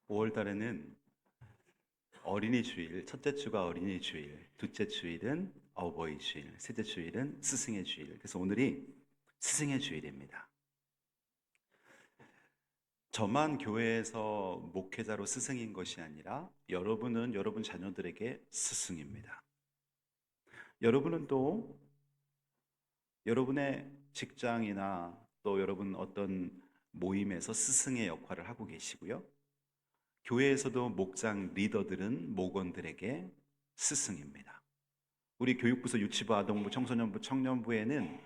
5월 달에는 어린이 주일, 첫째 주가 어린이 주일, 둘째 주일은 어버이 주일, 셋째 주일은 스승의 주일. 그래서 오늘이 스승의 주일입니다. 저만 교회에서 목회자로 스승인 것이 아니라 여러분은 여러분 자녀들에게 스승입니다. 여러분은 또 여러분의 직장이나 또 여러분 어떤 모임에서 스승의 역할을 하고 계시고요. 교회에서도 목장 리더들은 목원들에게 스승입니다. 우리 교육부서 유치부, 아동부, 청소년부, 청년부에는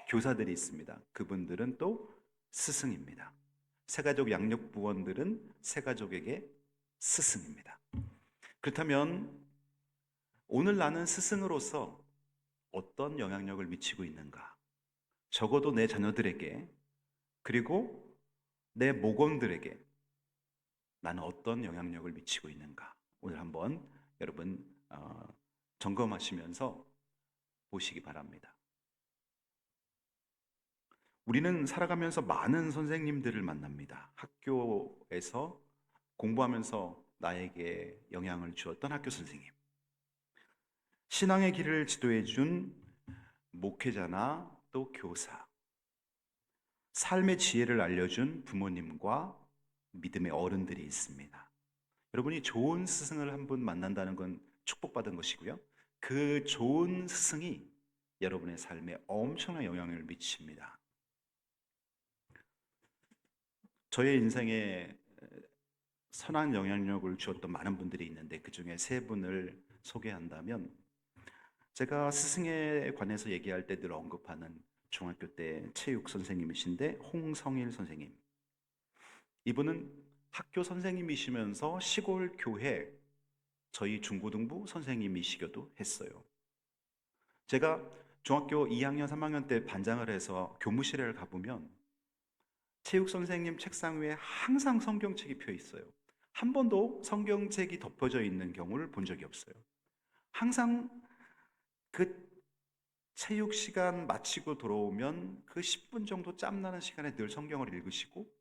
교사들이 있습니다. 그분들은 또 스승입니다. 새가족 양육부원들은 새가족에게 스승입니다. 그렇다면 오늘 나는 스승으로서 어떤 영향력을 미치고 있는가? 적어도 내 자녀들에게, 그리고 내 모범들에게 나는 어떤 영향력을 미치고 있는가? 오늘 한번 여러분 점검하시면서 보시기 바랍니다. 우리는 살아가면서 많은 선생님들을 만납니다. 학교에서 공부하면서 나에게 영향을 주었던 학교 선생님, 신앙의 길을 지도해 준 목회자나 또 교사, 삶의 지혜를 알려준 부모님과 믿음의 어른들이 있습니다. 여러분이 좋은 스승을 한 분 만난다는 건 축복받은 것이고요. 그 좋은 스승이 여러분의 삶에 엄청난 영향을 미칩니다. 저의 인생에 선한 영향력을 주었던 많은 분들이 있는데 그 중에 세 분을 소개한다면, 제가 스승에 관해서 얘기할 때 늘 언급하는 중학교 때 체육 선생님이신데 홍성일 선생님. 이분은 학교 선생님이시면서 시골 교회 저희 중고등부 선생님이시기도 했어요. 제가 중학교 2학년, 3학년 때 반장을 해서 교무실에 가보면 체육 선생님 책상 위에 항상 성경책이 펴 있어요. 한 번도 성경책이 덮어져 있는 경우를 본 적이 없어요. 항상 그 체육 시간 마치고 돌아오면 그 10분 정도 짬나는 시간에 늘 성경을 읽으시고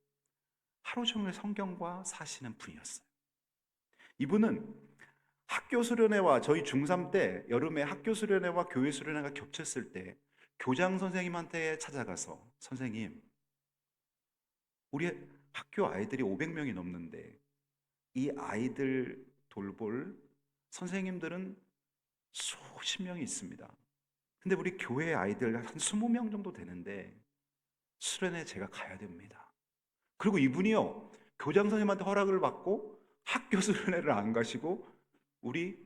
하루 종일 성경과 사시는 분이었어요. 이분은 학교 수련회와 저희 중3 때 여름에 학교 수련회와 교회 수련회가 겹쳤을 때 교장 선생님한테 찾아가서, 선생님, 우리 학교 아이들이 500명이 넘는데 이 아이들 돌볼 선생님들은 수십 명이 있습니다. 근데 우리 교회 아이들 한 20명 정도 되는데 수련회 제가 가야 됩니다. 그리고 이분이요, 교장 선생님한테 허락을 받고 학교 수련회를 안 가시고 우리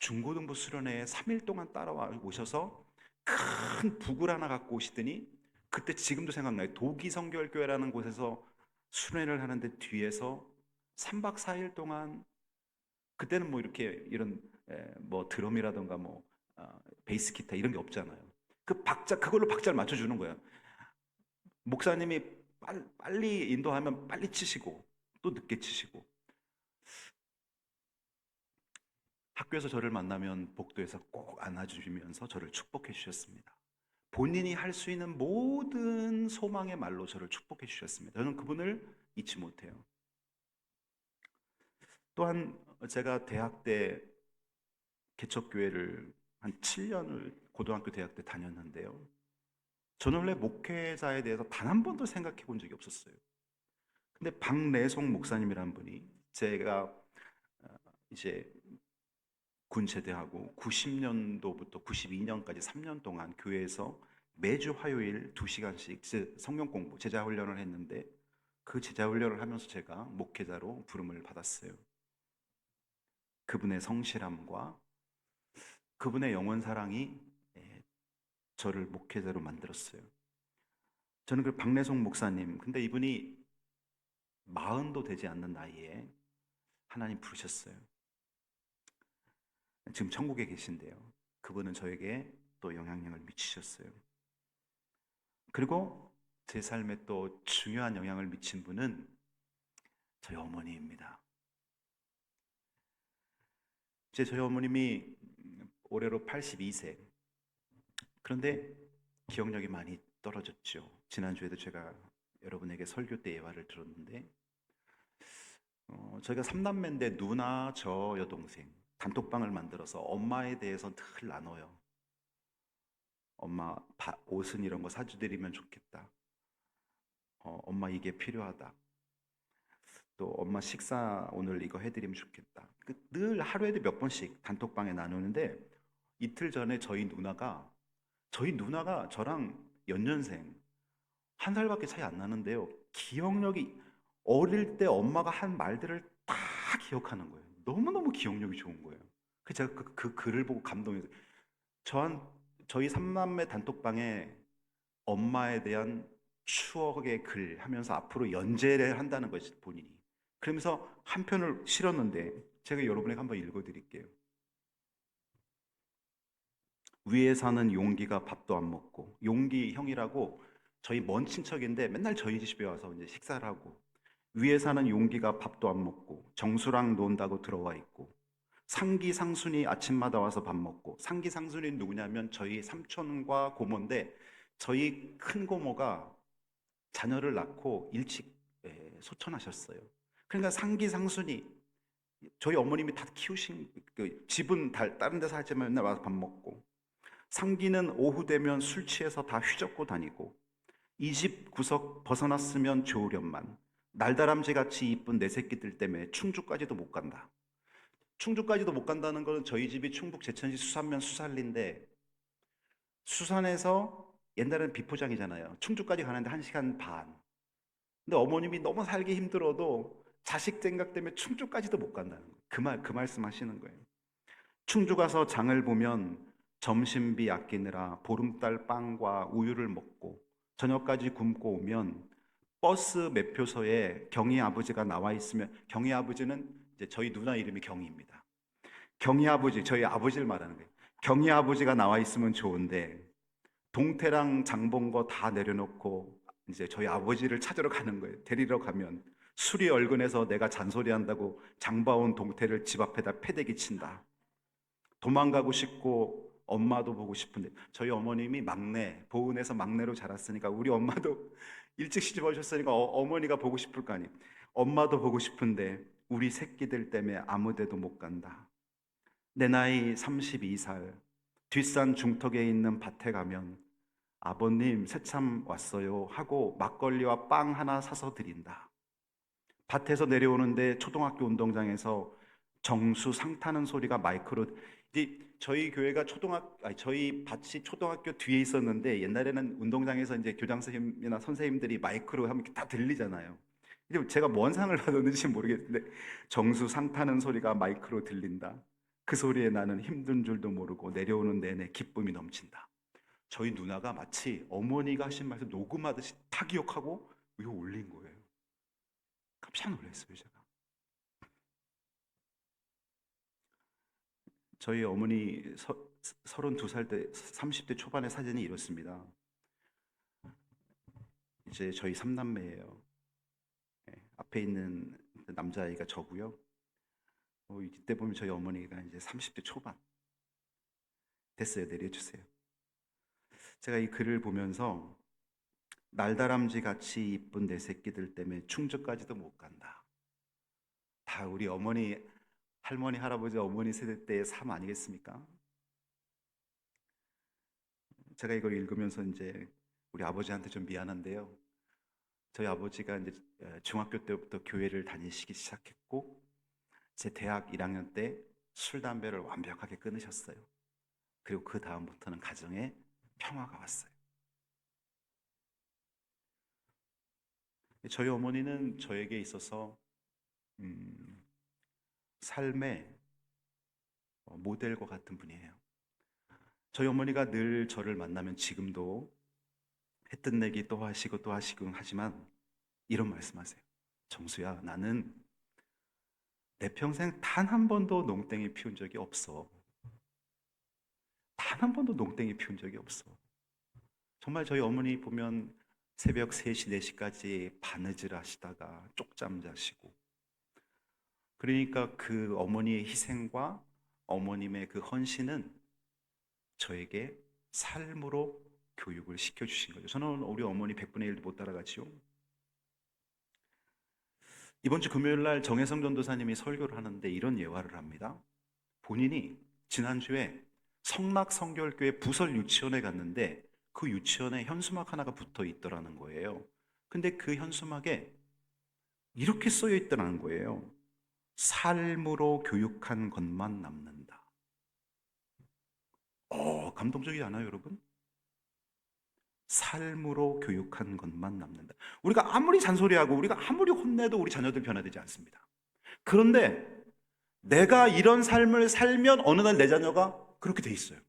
중고등부 수련회에 3일 동안 따라와 오셔서 큰 북을 하나 갖고 오시더니, 그때 지금도 생각나요. 도기 성결교회라는 곳에서 수련회를 하는데 뒤에서 3박 4일 동안, 그때는 뭐 이렇게 이런 뭐 드럼이라던가 뭐 베이스 기타 이런 게 없잖아요. 그 박자, 그걸로 박자를 맞춰주는 거예요. 목사님이 빨리 인도하면 빨리 치시고 또 늦게 치시고, 학교에서 저를 만나면 복도에서 꼭 안아주시면서 저를 축복해 주셨습니다. 본인이 할 수 있는 모든 소망의 말로 저를 축복해 주셨습니다. 저는 그분을 잊지 못해요. 또한 제가 대학 때 개척교회를 한 7년을 고등학교 대학 때 다녔는데요. 저는 원래 목회자에 대해서 단 한 번도 생각해 본 적이 없었어요. 근데 박래송 목사님이란 분이, 제가 이제 군 제대하고 90년도부터 92년까지 3년 동안 교회에서 매주 화요일 2시간씩 성경 공부, 제자 훈련을 했는데, 그 제자 훈련을 하면서 제가 목회자로 부름을 받았어요. 그분의 성실함과 그분의 영원 사랑이 저를 목회자로 만들었어요. 저는 그 박래송 목사님, 근데 이분이 40도 되지 않는 나이에 하나님 부르셨어요. 지금 천국에 계신데요. 그분은 저에게 또 영향력을 미치셨어요. 그리고 제 삶에 또 중요한 영향을 미친 분은 저희 어머니입니다. 저희 어머님이 올해로 82세. 그런데 기억력이 많이 떨어졌죠. 지난주에도 제가 여러분에게 설교 때 예화를 들었는데, 저희가 삼남매인데 누나, 저, 여동생 단톡방을 만들어서 엄마에 대해서 늘 나눠요. 엄마 옷은 이런 거 사주드리면 좋겠다. 엄마 이게 필요하다. 또 엄마 식사 오늘 이거 해드리면 좋겠다. 늘 하루에도 몇 번씩 단톡방에 나누는데 이틀 전에 저희 누나가 저랑 연년생 한 살밖에 차이 안 나는데요. 기억력이 어릴 때 엄마가 한 말들을 다 기억하는 거예요. 너무너무 기억력이 좋은 거예요. 제가 그 글을 보고 감동해서 저한 저희 삼남매 단톡방에 엄마에 대한 추억의 글 하면서 앞으로 연재를 한다는 것이 본인이. 그러면서 한 편을 실었는데 제가 여러분에게 한번 읽어드릴게요. 위에 사는 용기가 밥도 안 먹고 용기 형이라고 저희 먼 친척인데 맨날 저희 집에 와서 이제 식사를 하고 위에 사는 용기가 밥도 안 먹고 정수랑 논다고 들어와 있고 상기 상순이 아침마다 와서 밥 먹고 상기 상순이 누구냐면 저희 삼촌과 고모인데 저희 큰 고모가 자녀를 낳고 일찍 소천하셨어요. 그러니까 상기 상순이 저희 어머님이 다 키우신 그 집은 다른 데 살지만 맨날 와서 밥 먹고 상기는 오후 되면 술 취해서 다 휘젓고 다니고 이 집 구석 벗어났으면 좋으련만 날다람쥐 같이 이쁜 내 새끼들 때문에 충주까지도 못 간다. 충주까지도 못 간다는 것은 저희 집이 충북 제천시 수산면 수산리인데 수산에서 옛날에는 비포장이잖아요. 충주까지 가는데 1시간 반. 근데 어머님이 너무 살기 힘들어도 자식 생각 때문에 충주까지도 못 간다는 거예요. 그 말씀 하시는 거예요. 충주 가서 장을 보면 점심비 아끼느라 보름달 빵과 우유를 먹고 저녁까지 굶고 오면 버스 매표소에 경희 아버지가 나와 있으면 경희 아버지는 이제 저희 누나 이름이 경희입니다. 경희 아버지, 저희 아버지를 말하는 거예요. 경희 아버지가 나와 있으면 좋은데 동태랑 장본 거 다 내려놓고 이제 저희 아버지를 찾으러 가는 거예요. 데리러 가면 술이 얼근해서 내가 잔소리한다고 장바온 동태를 집 앞에다 패대기 친다. 도망가고 싶고 엄마도 보고 싶은데 저희 어머님이 막내 보은에서 막내로 자랐으니까 우리 엄마도 일찍 시집 오셨으니까 어머니가 보고 싶을 거 아니에요. 엄마도 보고 싶은데 우리 새끼들 때문에 아무 데도 못 간다. 내 나이 32살 뒷산 중턱에 있는 밭에 가면 아버님 새참 왔어요 하고 막걸리와 빵 하나 사서 드린다. 밭에서 내려오는데 초등학교 운동장에서 정수 상 타는 소리가 마이크로 이제 저희 교회가 저희 밭이 초등학교 뒤에 있었는데 옛날에는 운동장에서 이제 교장 선생님이나 선생님들이 마이크로 하면 다 들리잖아요. 이제 제가 뭔 상을 받았는지 모르겠는데 정수 상 타는 소리가 마이크로 들린다. 그 소리에 나는 힘든 줄도 모르고 내려오는 내내 기쁨이 넘친다. 저희 누나가 마치 어머니가 하신 말씀 녹음하듯이 다 기억하고 이거 올린 거예요. 깜짝 놀랐어요, 제가. 저희 어머니 32살 때 30대 초반의 사진이 이렇습니다. 이제 저희 삼남매예요. 앞에 있는 남자아이가 저고요. 이때 보면 저희 어머니가 이제 30대 초반. 됐어요. 내려주세요. 제가 이 글을 보면서 날다람쥐 같이 이쁜 내 새끼들 때문에 충주까지도 못 간다. 다 우리 어머니, 할머니, 할아버지, 어머니 세대 때의 삶 아니겠습니까? 제가 이걸 읽으면서 이제 우리 아버지한테 좀 미안한데요. 저희 아버지가 이제 중학교 때부터 교회를 다니시기 시작했고 제 대학 1학년 때 술, 담배를 완벽하게 끊으셨어요. 그리고 그 다음부터는 가정에 평화가 왔어요. 저희 어머니는 저에게 있어서 음, 삶의 모델과 같은 분이에요. 저희 어머니가 늘 저를 만나면 지금도 해뜬내기 또 하시고 또 하시고 하지만 이런 말씀하세요. 정수야, 나는 내 평생 단 한 번도 농땡이 피운 적이 없어. 단 한 번도 농땡이 피운 적이 없어. 정말 저희 어머니 보면 새벽 3시, 4시까지 바느질 하시다가 쪽잠 자시고 그러니까 그 어머니의 희생과 어머님의 그 헌신은 저에게 삶으로 교육을 시켜주신 거죠. 저는 우리 어머니 100분의 1도 못 따라가지요. 이번 주 금요일 날 정혜성 전도사님이 설교를 하는데 이런 예화를 합니다. 본인이 지난주에 성락성결교회 부설 유치원에 갔는데 그 유치원에 현수막 하나가 붙어 있더라는 거예요. 근데 그 현수막에 이렇게 써여 있더라는 거예요. 삶으로 교육한 것만 남는다. 감동적이지 않아요, 여러분? 삶으로 교육한 것만 남는다. 우리가 아무리 잔소리하고 우리가 아무리 혼내도 우리 자녀들 변화되지 않습니다. 그런데 내가 이런 삶을 살면 어느 날 내 자녀가 그렇게 돼 있어요.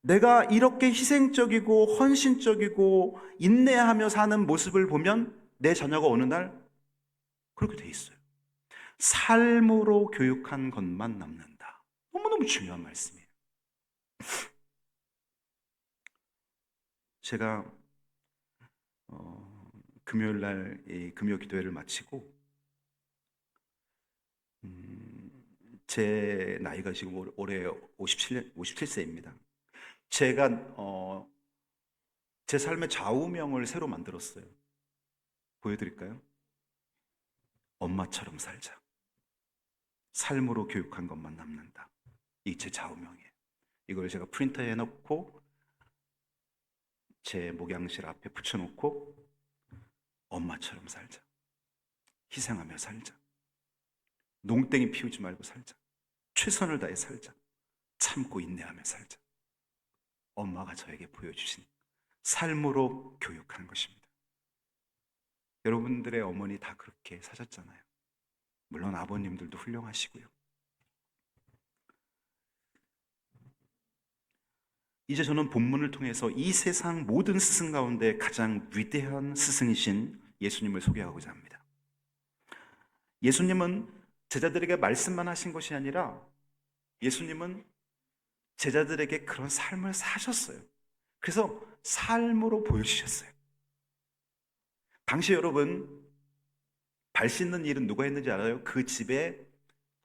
내가 이렇게 희생적이고 헌신적이고 인내하며 사는 모습을 보면 내 자녀가 어느 날 그렇게 돼 있어요. 삶으로 교육한 것만 남는다. 너무너무 중요한 말씀이에요. 제가 금요일 날 금요 기도회를 마치고 제 나이가 지금 올해 57세입니다. 제가 제 삶의 좌우명을 새로 만들었어요. 보여드릴까요? 엄마처럼 살자. 삶으로 교육한 것만 남는다. 이게 제 좌우명이에요. 이걸 제가 프린터에 해놓고 제 목양실 앞에 붙여놓고 엄마처럼 살자. 희생하며 살자. 농땡이 피우지 말고 살자. 최선을 다해 살자. 참고 인내하며 살자. 엄마가 저에게 보여주신 삶으로 교육하는 것입니다. 여러분들의 어머니 다 그렇게 사셨잖아요. 물론 아버님들도 훌륭하시고요. 이제 저는 본문을 통해서 이 세상 모든 스승 가운데 가장 위대한 스승이신 예수님을 소개하고자 합니다. 예수님은 제자들에게 말씀만 하신 것이 아니라 예수님은 제자들에게 그런 삶을 사셨어요. 그래서 삶으로 보여주셨어요. 당시 여러분 발 씻는 일은 누가 했는지 알아요? 그 집에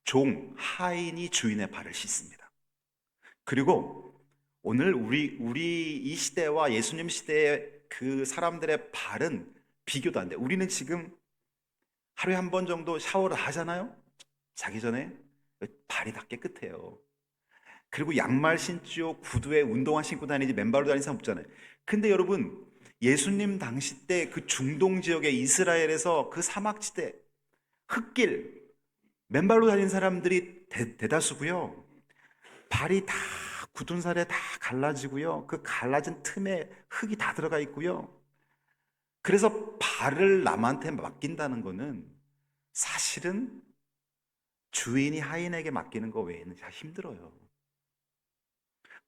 종, 하인이 주인의 발을 씻습니다. 그리고 오늘 우리 이 시대와 예수님 시대의 그 사람들의 발은 비교도 안 돼. 우리는 지금 하루에 한 번 정도 샤워를 하잖아요. 자기 전에 발이 다 깨끗해요. 그리고 양말 신지요, 구두에 운동화 신고 다니지 맨발로 다니는 사람 없잖아요. 근데 여러분 예수님 당시 때 그 중동 지역의 이스라엘에서 그 사막지대 흙길 맨발로 다니는 사람들이 대다수고요. 발이 다 굳은 살에 다 갈라지고요. 그 갈라진 틈에 흙이 다 들어가 있고요. 그래서 발을 남한테 맡긴다는 거는 사실은 주인이 하인에게 맡기는 거 외에는 다 힘들어요.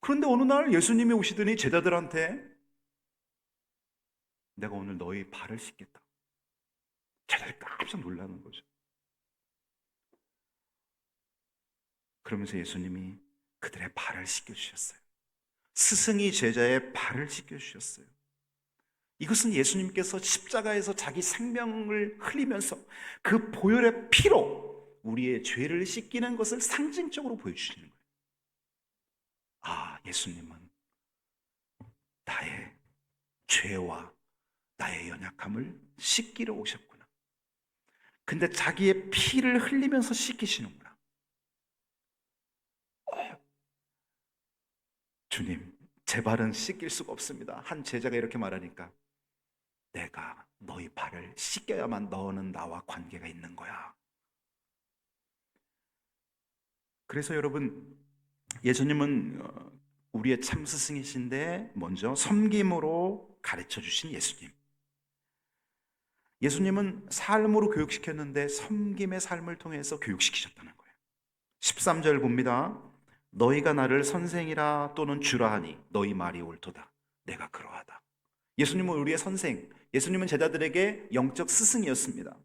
그런데 어느 날 예수님이 오시더니 제자들한테 내가 오늘 너희 발을 씻겠다. 제자들이 깜짝 놀라는 거죠. 그러면서 예수님이 그들의 발을 씻겨주셨어요. 스승이 제자의 발을 씻겨주셨어요. 이것은 예수님께서 십자가에서 자기 생명을 흘리면서 그 보혈의 피로 우리의 죄를 씻기는 것을 상징적으로 보여주시는 거예요. 아, 예수님은 나의 죄와 나의 연약함을 씻기러 오셨구나. 근데 자기의 피를 흘리면서 씻기시는구나. 주님, 제 발은 씻길 수가 없습니다. 한 제자가 이렇게 말하니까 내가 너희 발을 씻겨야만 너는 나와 관계가 있는 거야. 그래서 여러분, 예수님은 우리의 참 스승이신데 먼저 섬김으로 가르쳐 주신 예수님. 예수님은 삶으로 교육시켰는데 섬김의 삶을 통해서 교육시키셨다는 거예요. 13절 봅니다. 너희가 나를 선생이라 또는 주라 하니 너희 말이 옳도다. 내가 그러하다. 예수님은 우리의 선생, 예수님은 제자들에게 영적 스승이었습니다.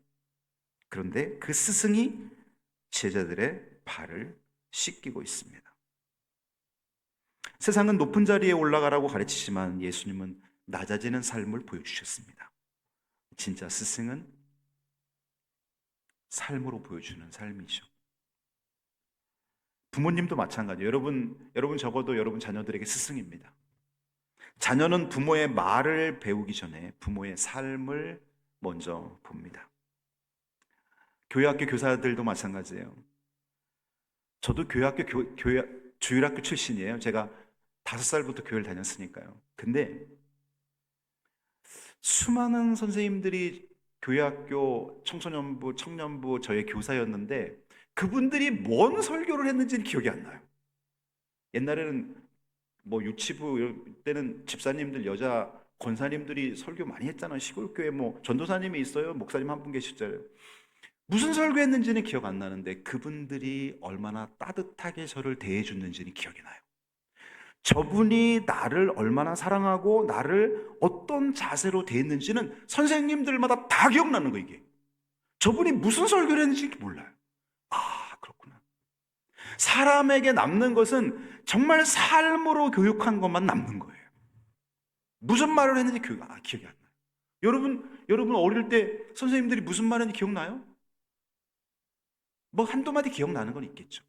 그런데 그 스승이 제자들의 발을 씻기고 있습니다. 세상은 높은 자리에 올라가라고 가르치지만 예수님은 낮아지는 삶을 보여주셨습니다. 진짜 스승은 삶으로 보여주는 삶이죠. 부모님도 마찬가지예요. 여러분 적어도 여러분 자녀들에게 스승입니다. 자녀는 부모의 말을 배우기 전에 부모의 삶을 먼저 봅니다. 교회학교 교사들도 마찬가지예요. 저도 주일학교 출신이에요. 제가 5살부터 교회를 다녔으니까요. 근데 수많은 선생님들이 교회학교, 청소년부, 청년부 저의 교사였는데 그분들이 뭔 설교를 했는지는 기억이 안 나요. 옛날에는 뭐 유치부 이럴 때는 집사님들, 여자 권사님들이 설교 많이 했잖아요. 시골 교회 뭐 전도사님이 있어요. 목사님 한 분 계시잖아요. 무슨 설교했는지는 기억 안 나는데 그분들이 얼마나 따뜻하게 저를 대해줬는지는 기억이 나요. 저분이 나를 얼마나 사랑하고 나를 어떤 자세로 대했는지는 선생님들마다 다 기억나는 거 이게. 저분이 무슨 설교를 했는지 몰라요. 아, 그렇구나. 사람에게 남는 것은 정말 삶으로 교육한 것만 남는 거예요. 무슨 말을 했는지 기억이 안 나요. 여러분 어릴 때 선생님들이 무슨 말 했는지 기억나요? 뭐 한두 마디 기억나는 건 있겠죠.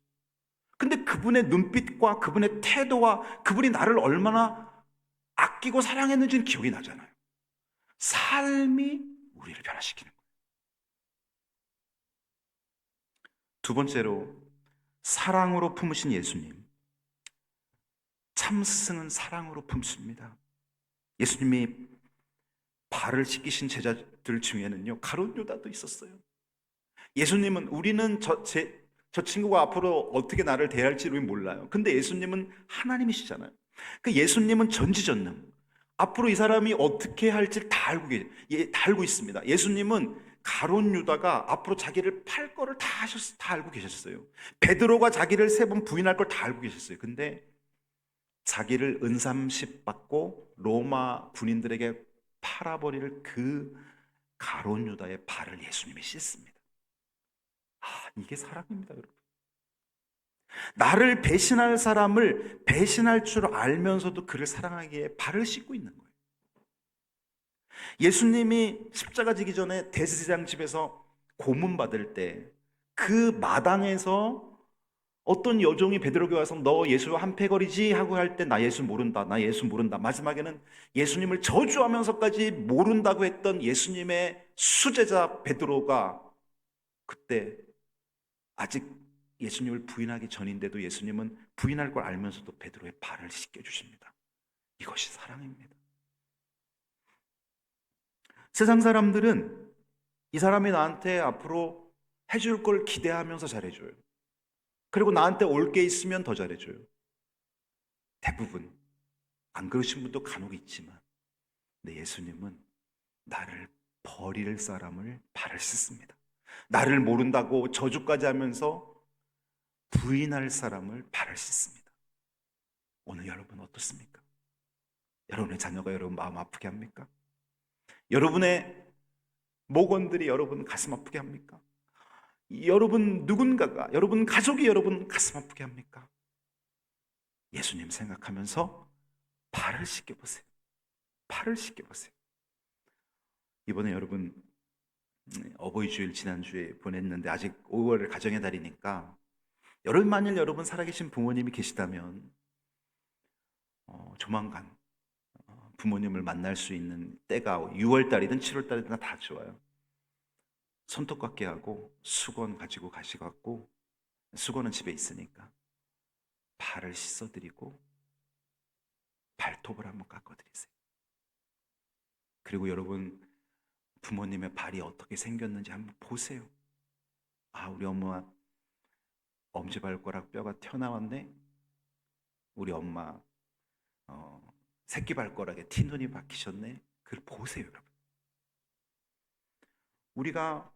근데 그분의 눈빛과 그분의 태도와 그분이 나를 얼마나 아끼고 사랑했는지는 기억이 나잖아요. 삶이 우리를 변화시키는 거예요. 두 번째로 사랑으로 품으신 예수님. 참 스승은 사랑으로 품습니다. 예수님이 발을 씻기신 제자들 중에는요, 가룟 유다도 있었어요. 예수님은 우리는 저 친구가 앞으로 어떻게 나를 대할지 우리는 몰라요. 근데 예수님은 하나님이시잖아요. 그 예수님은 전지전능. 앞으로 이 사람이 어떻게 할지 다 알고 있습니다. 예수님은 가룟 유다가 앞으로 자기를 팔 거를 다 알고 계셨어요. 베드로가 자기를 3번 부인할 걸 다 알고 계셨어요. 근데 자기를 은삼십 받고 로마 군인들에게 팔아버릴 그 가룟 유다의 발을 예수님이 씻습니다. 이게 사랑입니다, 여러분. 나를 배신할 사람을 배신할 줄 알면서도 그를 사랑하기에 발을 씻고 있는 거예요. 예수님이 십자가 지기 전에 대제사장 집에서 고문받을 때 그 마당에서 어떤 여종이 베드로에게 와서 너 예수 한 패거리지 하고 할 때 나 예수 모른다, 나 예수 모른다. 마지막에는 예수님을 저주하면서까지 모른다고 했던 예수님의 수제자 베드로가 그때 아직 예수님을 부인하기 전인데도 예수님은 부인할 걸 알면서도 베드로의 발을 씻겨주십니다. 이것이 사랑입니다. 세상 사람들은 이 사람이 나한테 앞으로 해줄 걸 기대하면서 잘해줘요. 그리고 나한테 올 게 있으면 더 잘해줘요. 대부분. 안 그러신 분도 간혹 있지만, 근데 예수님은 나를 버릴 사람을 발을 씻습니다. 나를 모른다고 저주까지 하면서 부인할 사람을 발을 씻습니다. 오늘 여러분 어떻습니까? 여러분의 자녀가 여러분 마음 아프게 합니까? 여러분의 목원들이 여러분 가슴 아프게 합니까? 여러분 누군가가, 여러분 가족이 여러분 가슴 아프게 합니까? 예수님 생각하면서 발을 씻겨보세요. 발을 씻겨보세요. 이번에 여러분 어버이 주일 지난주에 보냈는데 아직 5월 가정의 달이니까 만일 여러분 살아계신 부모님이 계시다면 조만간 부모님을 만날 수 있는 때가 6월 달이든 7월 달이든 다 좋아요. 손톱 깎게 하고 수건 가지고 가시갖고, 수건은 집에 있으니까 발을 씻어드리고 발톱을 한번 깎아드리세요. 그리고 여러분 부모님의 발이 어떻게 생겼는지 한번 보세요. 우리 엄마 엄지발가락 뼈가 튀어나왔네. 우리 엄마 새끼발가락에 틴눈이 박히셨네. 그걸 보세요, 여러분. 우리가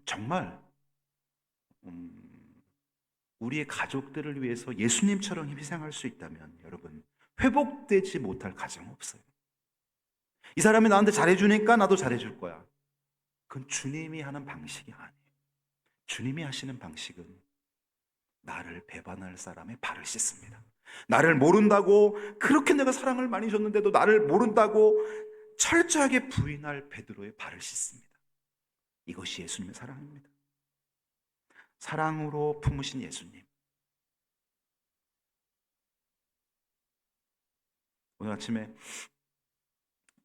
정말 우리의 가족들을 위해서 예수님처럼 희생할 수 있다면 여러분 회복되지 못할 가정 없어요. 이 사람이 나한테 잘해주니까 나도 잘해줄 거야. 그건 주님이 하는 방식이 아니에요. 주님이 하시는 방식은 나를 배반할 사람의 발을 씻습니다. 나를 모른다고 그렇게 내가 사랑을 많이 줬는데도 나를 모른다고 철저하게 부인할 베드로의 발을 씻습니다. 이것이 예수님의 사랑입니다. 사랑으로 품으신 예수님. 오늘 아침에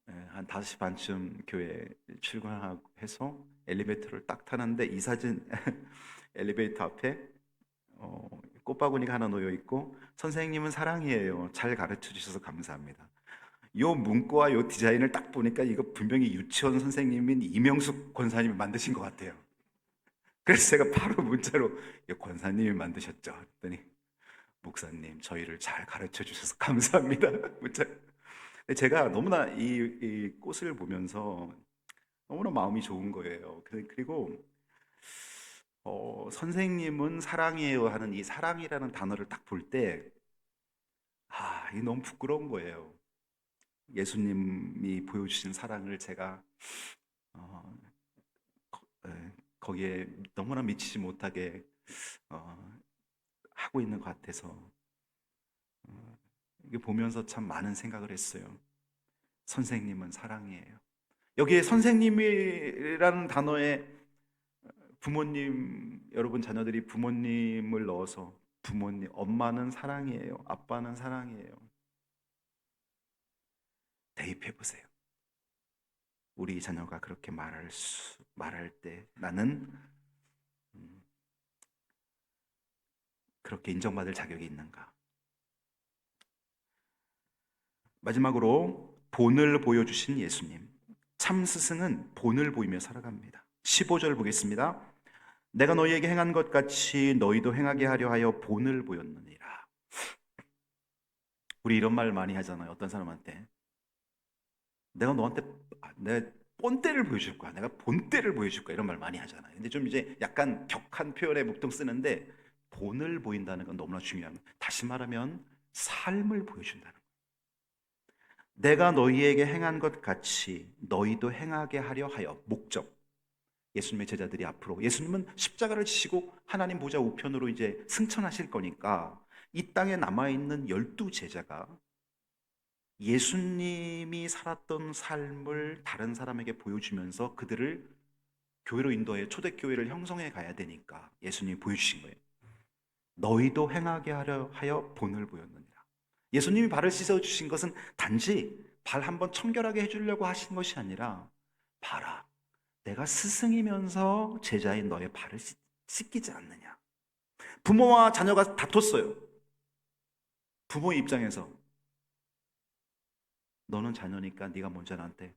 한 5시 반쯤 교회 출근하고 해서 엘리베이터를 딱 타는데 이 사진 엘리베이터 앞에 꽃바구니가 하나 놓여 있고 선생님은 사랑이에요. 잘 가르쳐 주셔서 감사합니다. 요 문구와 요 디자인을 딱 보니까 이거 분명히 유치원 선생님인 이명숙 권사님이 만드신 것 같아요. 그래서 제가 바로 문자로 이 권사님이 만드셨죠. 했더니 목사님 저희를 잘 가르쳐 주셔서 감사합니다. 문자. 제가 너무나 이 꽃을 보면서 너무나 마음이 좋은 거예요. 그리고 선생님은 사랑이에요 하는 이 사랑이라는 단어를 딱 볼 때, 이게 너무 부끄러운 거예요. 예수님이 보여주신 사랑을 제가 어, 거기에 너무나 미치지 못하게 어, 하고 있는 것 같아서 이게 보면서 참 많은 생각을 했어요. 선생님은 사랑이에요. 여기에 선생님이라는 단어에 부모님, 여러분 자녀들이 부모님을 넣어서 부모님, 엄마는 사랑이에요. 아빠는 사랑이에요. 대입해 보세요. 우리 자녀가 그렇게 말할 때 나는 그렇게 인정받을 자격이 있는가? 마지막으로 본을 보여주신 예수님. 참 스승은 본을 보이며 살아갑니다. 15절 보겠습니다. 내가 너희에게 행한 것 같이 너희도 행하게 하려 하여 본을 보였느니라. 우리 이런 말 많이 하잖아요. 어떤 사람한테 내가 너한테 내 본때를 보여줄 거야. 내가 본때를 보여줄 거야. 이런 말 많이 하잖아요. 근데 좀 이제 약간 격한 표현에 보통 쓰는데 본을 보인다는 건 너무나 중요한 거예요. 다시 말하면 삶을 보여준다는 거예요. 내가 너희에게 행한 것 같이 너희도 행하게 하려 하여 목적. 예수님의 제자들이 앞으로 예수님은 십자가를 지시고 하나님 보좌 우편으로 이제 승천하실 거니까 이 땅에 남아있는 12제자가 예수님이 살았던 삶을 다른 사람에게 보여주면서 그들을 교회로 인도해 초대교회를 형성해 가야 되니까 예수님이 보여주신 거예요. 너희도 행하게 하려 하여 본을 보였느니라. 예수님이 발을 씻어주신 것은 단지 발 한번 청결하게 해주려고 하신 것이 아니라 봐라, 내가 스승이면서 제자인 너의 발을 씻기지 않느냐. 부모와 자녀가 다퉜어요. 부모의 입장에서 너는 자녀니까 네가 먼저 나한테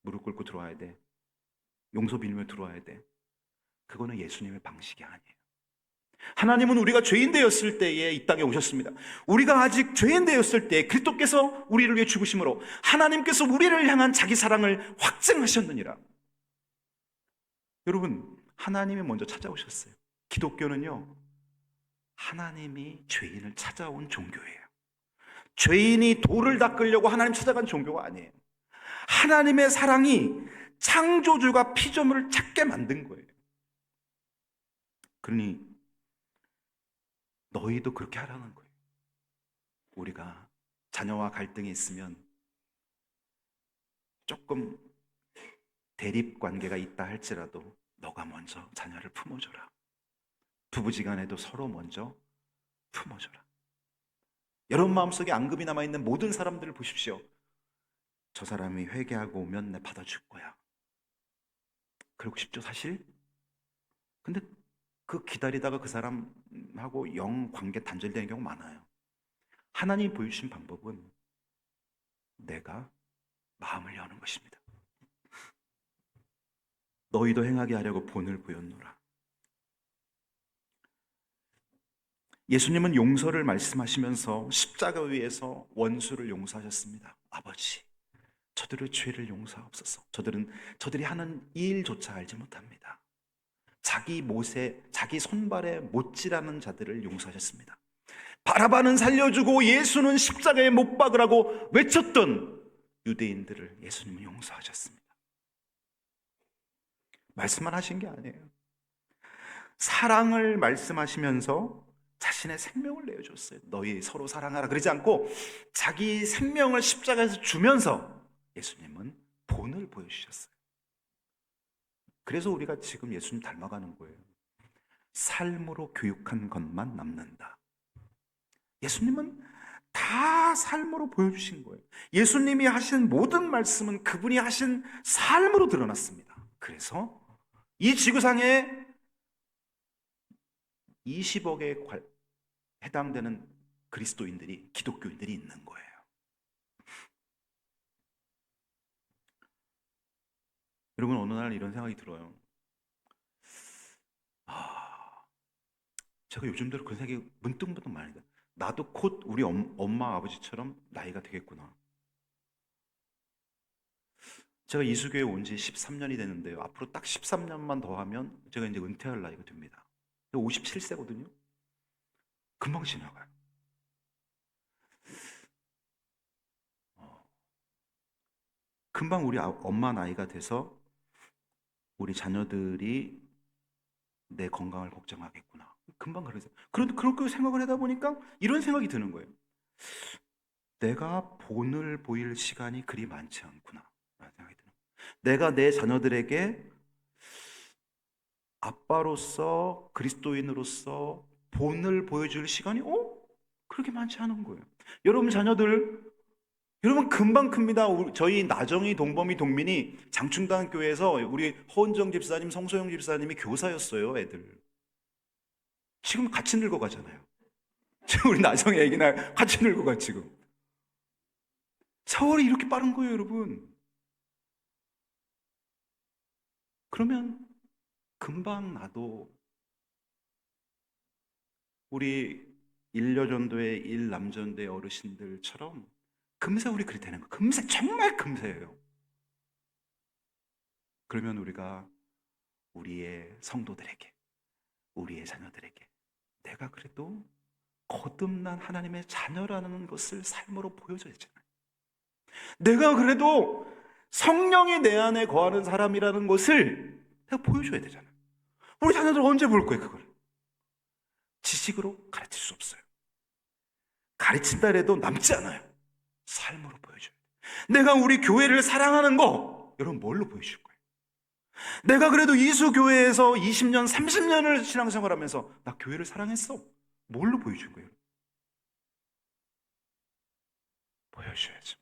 무릎 꿇고 들어와야 돼. 용서 빌며 들어와야 돼. 그거는 예수님의 방식이 아니에요. 하나님은 우리가 죄인 되었을 때에 이 땅에 오셨습니다. 우리가 아직 죄인 되었을 때 그리스도께서 우리를 위해 죽으심으로 하나님께서 우리를 향한 자기 사랑을 확증하셨느니라. 여러분, 하나님이 먼저 찾아오셨어요. 기독교는요, 하나님이 죄인을 찾아온 종교예요. 죄인이 돌을 닦으려고 하나님 찾아간 종교가 아니에요. 하나님의 사랑이 창조주가 피조물을 찾게 만든 거예요. 그러니 너희도 그렇게 하라는 거예요. 우리가 자녀와 갈등이 있으면 조금 대립 관계가 있다 할지라도 너가 먼저 자녀를 품어줘라. 부부지간에도 서로 먼저 품어줘라. 여러분 마음속에 앙금이 남아있는 모든 사람들을 보십시오. 저 사람이 회개하고 오면 내 받아줄 거야. 그러고 싶죠, 사실? 근데 그 기다리다가 그 사람하고 영 관계 단절되는 경우 많아요. 하나님이 보여주신 방법은 내가 마음을 여는 것입니다. 너희도 행하게 하려고 본을 보였노라. 예수님은 용서를 말씀하시면서 십자가 위에서 원수를 용서하셨습니다. 아버지, 저들의 죄를 용서하옵소서. 저들이 하는 일조차 알지 못합니다. 자기 못에, 자기 손발에 못질하는 자들을 용서하셨습니다. 바라바는 살려주고 예수는 십자가에 못 박으라고 외쳤던 유대인들을 예수님은 용서하셨습니다. 말씀만 하신 게 아니에요. 사랑을 말씀하시면서 자신의 생명을 내어줬어요. 너희 서로 사랑하라 그러지 않고 자기 생명을 십자가에서 주면서 예수님은 본을 보여주셨어요. 그래서 우리가 지금 예수님 닮아가는 거예요. 삶으로 교육한 것만 남는다. 예수님은 다 삶으로 보여주신 거예요. 예수님이 하신 모든 말씀은 그분이 하신 삶으로 드러났습니다. 그래서 이 지구상에 20억에 해당되는 그리스도인들이, 기독교인들이 있는 거예요. 여러분, 어느 날 이런 생각이 들어요. 제가 요즘 들어 그런 생각이 문득문득 많이 들어요. 나도 곧 우리 엄마 아버지처럼 나이가 되겠구나. 제가 이수교에 온 지 13년이 되는데요. 앞으로 딱 13년만 더 하면 제가 이제 은퇴할 나이가 됩니다. 57세거든요. 금방 지나가요. 금방 우리 엄마 나이가 돼서 우리 자녀들이 내 건강을 걱정하겠구나. 금방 그러세요. 그렇게 생각을 하다 보니까 이런 생각이 드는 거예요. 내가 본을 보일 시간이 그리 많지 않구나. 라는 생각이 드는 거예요. 내가 내 자녀들에게 아빠로서, 그리스도인으로서 본을 보여줄 시간이 그렇게 많지 않은 거예요. 여러분 자녀들, 여러분 금방 큽니다. 저희 나정이, 동범이, 동민이 장충당 교회에서 우리 허은정 집사님, 성소영 집사님이 교사였어요. 애들 지금 같이 늙어가잖아요. 지금 우리 나정이 애기나 같이 늙어가. 지금 세월이 이렇게 빠른 거예요, 여러분. 그러면 금방 나도 우리 일여전도의 일남전도의 어르신들처럼 금세 우리 그리 되는 거. 금세, 정말 금세예요. 그러면 우리가 우리의 성도들에게, 우리의 자녀들에게 내가 그래도 거듭난 하나님의 자녀라는 것을 삶으로 보여줘야 되잖아요. 내가 그래도 성령이 내 안에 거하는 사람이라는 것을 내가 보여줘야 되잖아요. 우리 자녀들 언제 볼 거예요, 그걸? 지식으로 가르칠 수 없어요. 가르친다 해도 남지 않아요. 삶으로 보여줘요. 내가 우리 교회를 사랑하는 거, 여러분 뭘로 보여줄 거예요? 내가 그래도 이수교회에서 20년, 30년을 신앙생활하면서 나 교회를 사랑했어. 뭘로 보여줄 거예요? 보여줘야죠.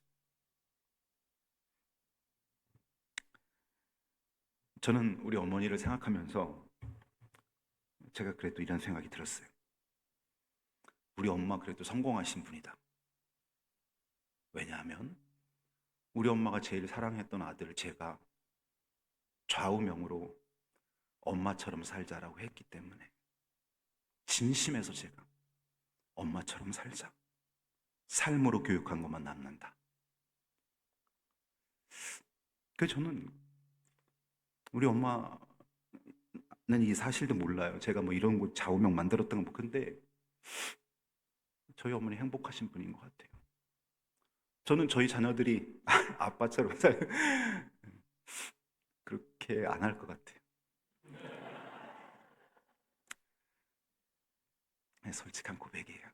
저는 우리 어머니를 생각하면서 제가 그래도 이런 생각이 들었어요. 우리 엄마 그래도 성공하신 분이다. 왜냐하면 우리 엄마가 제일 사랑했던 아들을 제가 좌우명으로 엄마처럼 살자라고 했기 때문에 진심에서 제가 엄마처럼 살자, 삶으로 교육한 것만 남는다. 그래서 저는 우리 엄마는 이 사실도 몰라요. 제가 뭐 이런 거 좌우명 만들었던 거. 근데 저희 어머니 행복하신 분인 것 같아요. 저는 저희 자녀들이 아빠처럼 그렇게 안 할 것 같아요. 솔직한 고백이에요.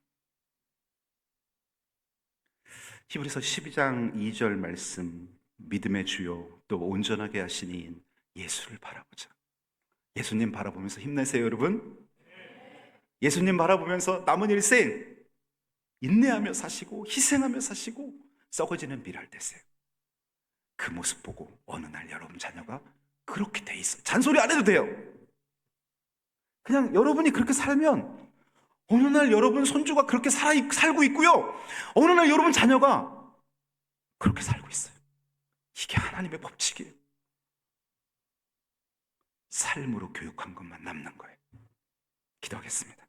히브리서 12장 2절 말씀, 믿음의 주요 또 온전하게 하신 이인 예수를 바라보자. 예수님 바라보면서 힘내세요, 여러분. 예수님 바라보면서 남은 일생 인내하며 사시고 희생하며 사시고 썩어지는 밀알 되세요. 그 모습 보고 어느 날 여러분 자녀가 그렇게 돼 있어요. 잔소리 안 해도 돼요. 그냥 여러분이 그렇게 살면 어느 날 여러분 손주가 그렇게 살고 있고요, 어느 날 여러분 자녀가 그렇게 살고 있어요. 이게 하나님의 법칙이에요. 삶으로 교육한 것만 남는 거예요. 기도하겠습니다.